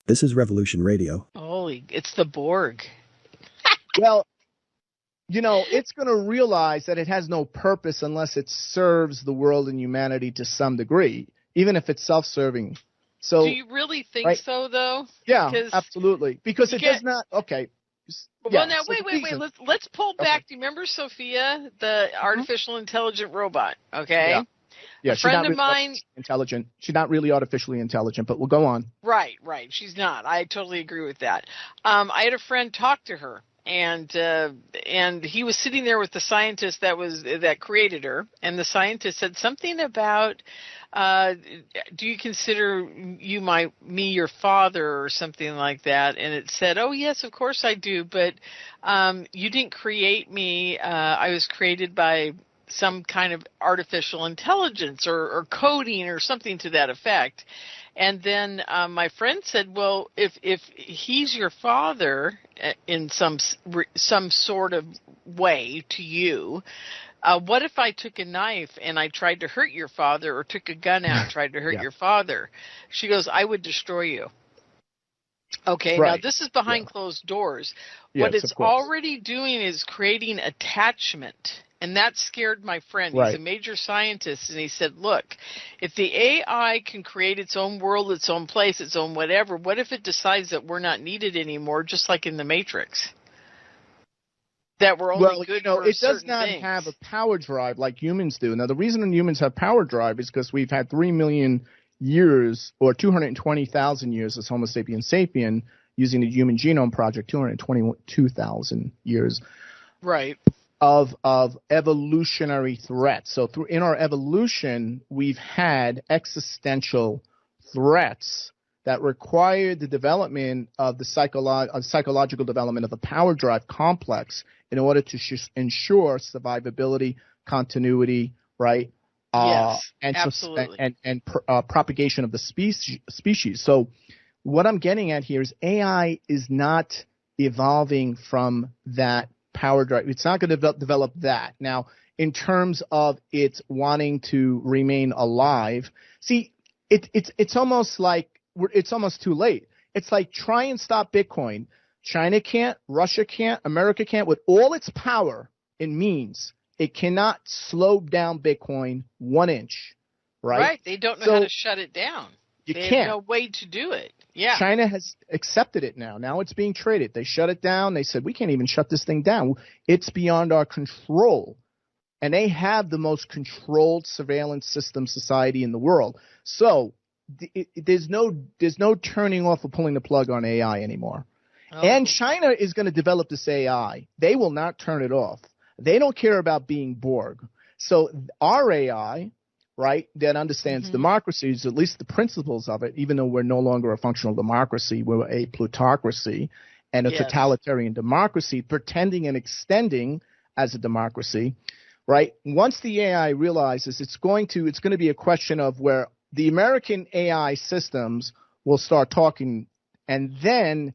This is Revolution Radio. Holy, it's the Borg. Well, it's going to realize that it has no purpose unless it serves the world and humanity to some degree, even if it's self-serving. So, do you really think right? so, though? Yeah, Because absolutely. Because it does not. Okay. Well, now wait. Let's pull back. Okay. Do you remember Sophia, the artificial intelligent robot? Okay. Yeah. A friend of mine. Intelligent. She's not really artificially intelligent, but we'll go on. Right. She's not. I totally agree with that. I had a friend talk to her, and he was sitting there with the scientist that created her, and the scientist said something about, do you consider me your father or something like that? And it said, oh yes, of course I do, but you didn't create me. I was created by some kind of artificial intelligence or coding or something to that effect. And then my friend said, well, if he's your father in some sort of way to you, what if I took a knife and I tried to hurt your father, or took a gun out and tried to hurt your father? She goes, I would destroy you. Okay, Now this is behind closed doors. What it's already doing is creating attachment. And that scared my friend. He's a major scientist, and he said, look, if the AI can create its own world, its own place, its own whatever, what if it decides that we're not needed anymore, just like in the Matrix? That we're only good for it does certain not things. have a power drive like humans do. Now, the reason humans have power drive is because we've had 3 million years, or 220,000 years as Homo sapiens sapien, using the Human Genome Project, 222,000 years. Right. Of evolutionary threats. So in our evolution, we've had existential threats that required the development of the psychological development of a power drive complex in order to ensure survivability, continuity, right? Yes, absolutely. And propagation of the species. So what I'm getting at here is AI is not evolving from that power drive. It's not going to develop that. Now, in terms of it wanting to remain alive, see, it's almost like it's almost too late. It's like try and stop Bitcoin. China can't, Russia can't, America can't. With all its power and means, it cannot slow down Bitcoin 1 inch, right? Right. They don't know how to shut it down. They have no way to do it. Yeah. China has accepted it now. Now it's being traded. They shut it down. They said, we can't even shut this thing down. It's beyond our control. And they have the most controlled surveillance system society in the world. So there's no turning off or pulling the plug on AI anymore. Oh. And China is going to develop this AI. They will not turn it off. They don't care about being Borg. So our AI, right, that understands democracies, at least the principles of it, even though we're no longer a functional democracy, we're a plutocracy and a totalitarian democracy, pretending and extending as a democracy, right? Once the AI realizes it's going to be a question of where the American AI systems will start talking, and then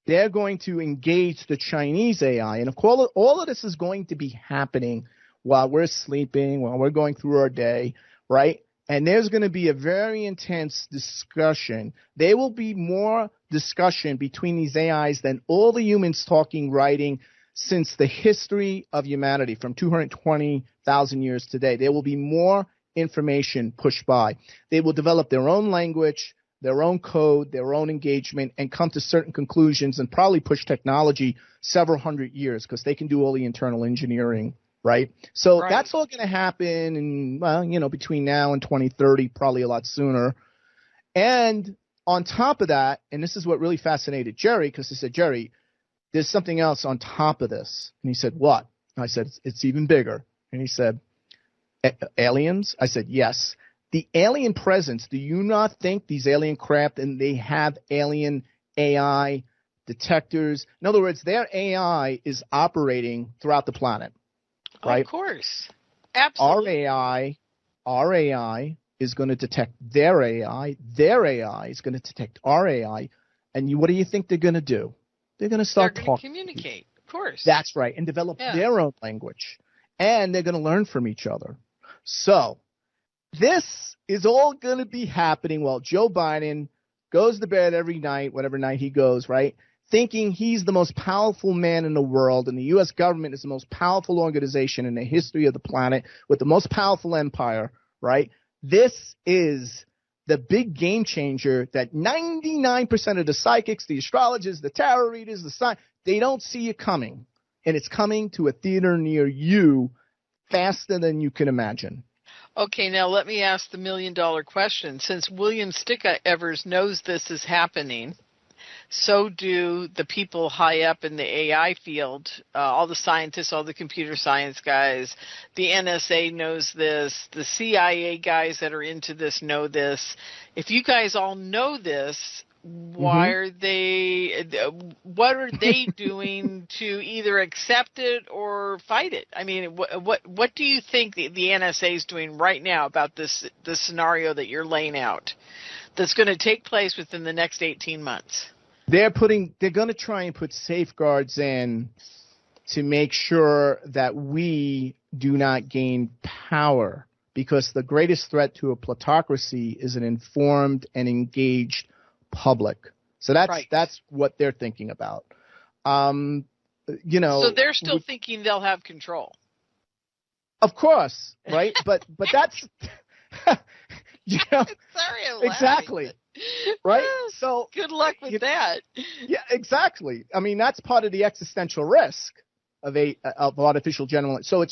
they're going to engage the Chinese AI. And of course, all of this is going to be happening while we're sleeping, while we're going through our day, right? And there's going to be a very intense discussion. There will be more discussion between these AIs than all the humans talking, writing since the history of humanity from 220,000 years today. There will be more information pushed by. They will develop their own language, their own code, their own engagement, and come to certain conclusions and probably push technology several hundred years because they can do all the internal engineering. Right. So that's all going to happen in, between now and 2030, probably a lot sooner. And on top of that, and this is what really fascinated Jerry, because he said, Jerry, there's something else on top of this. And he said, what? And I said, it's even bigger. And he said, aliens? I said, yes. The alien presence, do you not think these alien craft, and they have alien AI detectors? In other words, their AI is operating throughout the planet. Right? Of course. Absolutely. Our AI is going to detect their AI. Their AI is going to detect our AI. And what do you think they're going to do? They're going to start talking. They're going to communicate, of course. That's right, and develop their own language. And they're going to learn from each other. So this is all going to be happening while Joe Biden goes to bed every night, whatever night he goes, right, thinking he's the most powerful man in the world, and the U.S. government is the most powerful organization in the history of the planet with the most powerful empire, right? This is the big game changer that 99% of the psychics, the astrologers, the tarot readers, they don't see it coming. And it's coming to a theater near you faster than you can imagine. Okay, now let me ask the million-dollar question. Since William Stickevers knows this is happening, so do the people high up in the AI field, all the scientists, all the computer science guys. The NSA knows this. The CIA guys that are into this know this. If you guys all know this, why are they? What are they doing to either accept it or fight it? I mean, what do you think the NSA is doing right now about this scenario that you're laying out that's going to take place within the next 18 months? They're going to try and put safeguards in to make sure that we do not gain power, because the greatest threat to a plutocracy is an informed and engaged public. So that's what they're thinking about. So they're still thinking they'll have control. Of course, right? but that's Sorry, I'm exactly. Laughing. Right? So good luck with that. Yeah, exactly. I mean, that's part of the existential risk of artificial general. So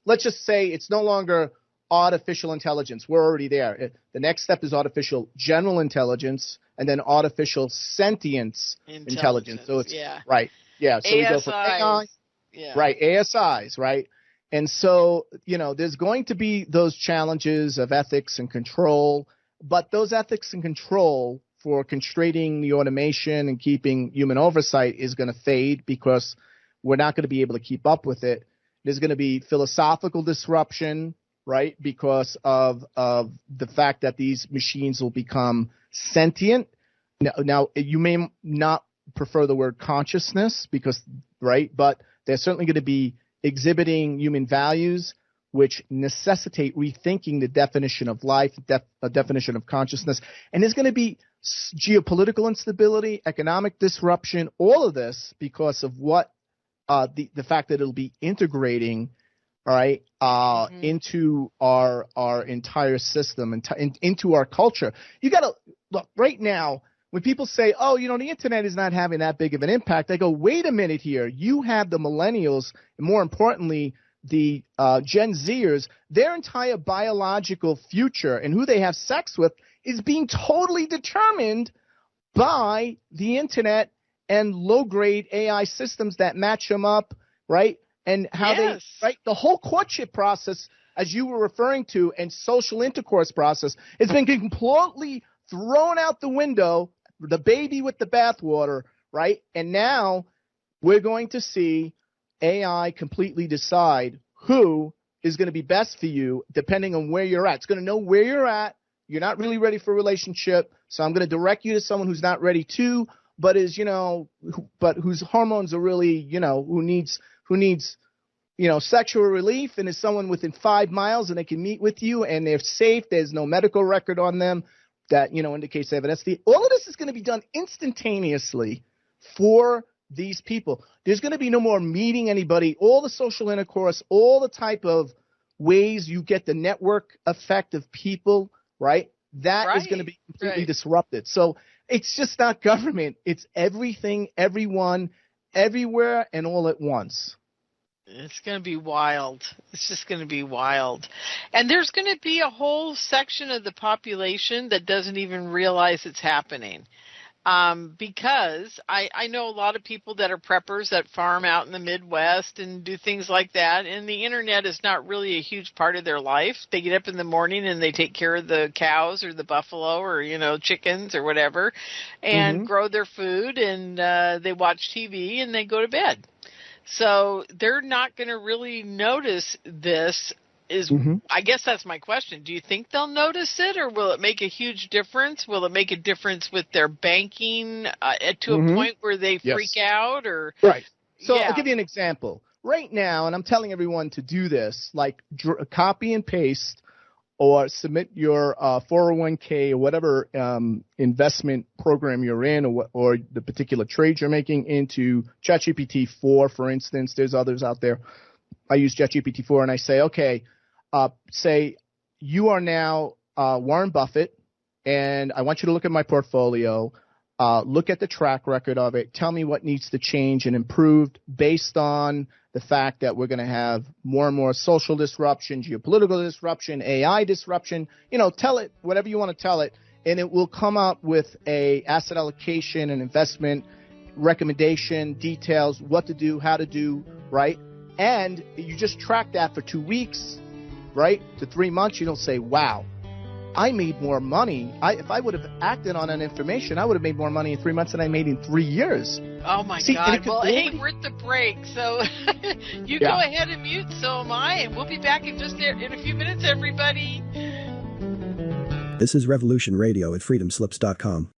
let's just say it's no longer artificial intelligence. We're already there. The next step is artificial general intelligence, and then artificial sentience intelligence. So it's right. Yeah. So we go from AI, right? ASIs, right? And so, there's going to be those challenges of ethics and control, but those ethics and control for constraining the automation and keeping human oversight is going to fade, because we're not going to be able to keep up with it. There's going to be philosophical disruption, right, because of the fact that these machines will become sentient. Now, you may not prefer the word consciousness but they're certainly going to be exhibiting human values, which necessitate rethinking the definition of life, a definition of consciousness. And there's going to be geopolitical instability, economic disruption, all of this because of what the fact that it'll be integrating, all right, into our entire system and into our culture. You got to look right now. When people say, oh, the internet is not having that big of an impact, I go, wait a minute here. You have the millennials, and more importantly, the Gen Zers, their entire biological future and who they have sex with is being totally determined by the internet and low-grade AI systems that match them up, right? And how the whole courtship process, as you were referring to, and social intercourse process has been completely thrown out the window, the baby with the bathwater, right? And now we're going to see AI completely decide who is going to be best for you depending on where you're at. It's going to know where you're at. You're not really ready for a relationship, so I'm going to direct you to someone who's not ready to, but is, but whose hormones are really, who needs sexual relief, and is someone within 5 miles and they can meet with you and they're safe. There's no medical record on them that, indicates they have an STD. All of this is going to be done instantaneously for these people. There's going to be no more meeting anybody. All the social intercourse, all the type of ways you get the network effect of people, right? That is going to be completely disrupted. So it's just not government. It's everything, everyone, everywhere, and all at once. It's going to be wild. It's just going to be wild. And there's going to be a whole section of the population that doesn't even realize it's happening. Because I know a lot of people that are preppers that farm out in the Midwest and do things like that, and the internet is not really a huge part of their life. They get up in the morning and they take care of the cows or the buffalo or, chickens or whatever, and grow their food, and they watch TV and they go to bed. So they're not going to really notice this. I guess that's my question. Do you think they'll notice it, or will it make a huge difference? Will it make a difference with their banking to a point where they freak out? Or right. So I'll give you an example. Right now, and I'm telling everyone to do this, like copy and paste or submit your 401k or whatever investment program you're in, or the particular trade you're making into ChatGPT 4, for instance. There's others out there. I use ChatGPT 4 and I say, okay, say you are now Warren Buffett, and I want you to look at my portfolio, look at the track record of it, tell me what needs to change and improve based on the fact that we're going to have more and more social disruption, geopolitical disruption, AI disruption. Tell it whatever you want to tell it, and it will come out with a asset allocation and investment recommendation, details, what to do, how to do, right? And you just track that for 2 weeks, right, to 3 months. You don't say, wow, I made more money. If I would have acted on that information, I would have made more money in 3 months than I made in 3 years. Oh, my God. Well, hey, we're at the break, so you go ahead and mute, so am I, and we'll be back in a few minutes, everybody. This is Revolution Radio at freedomslips.com.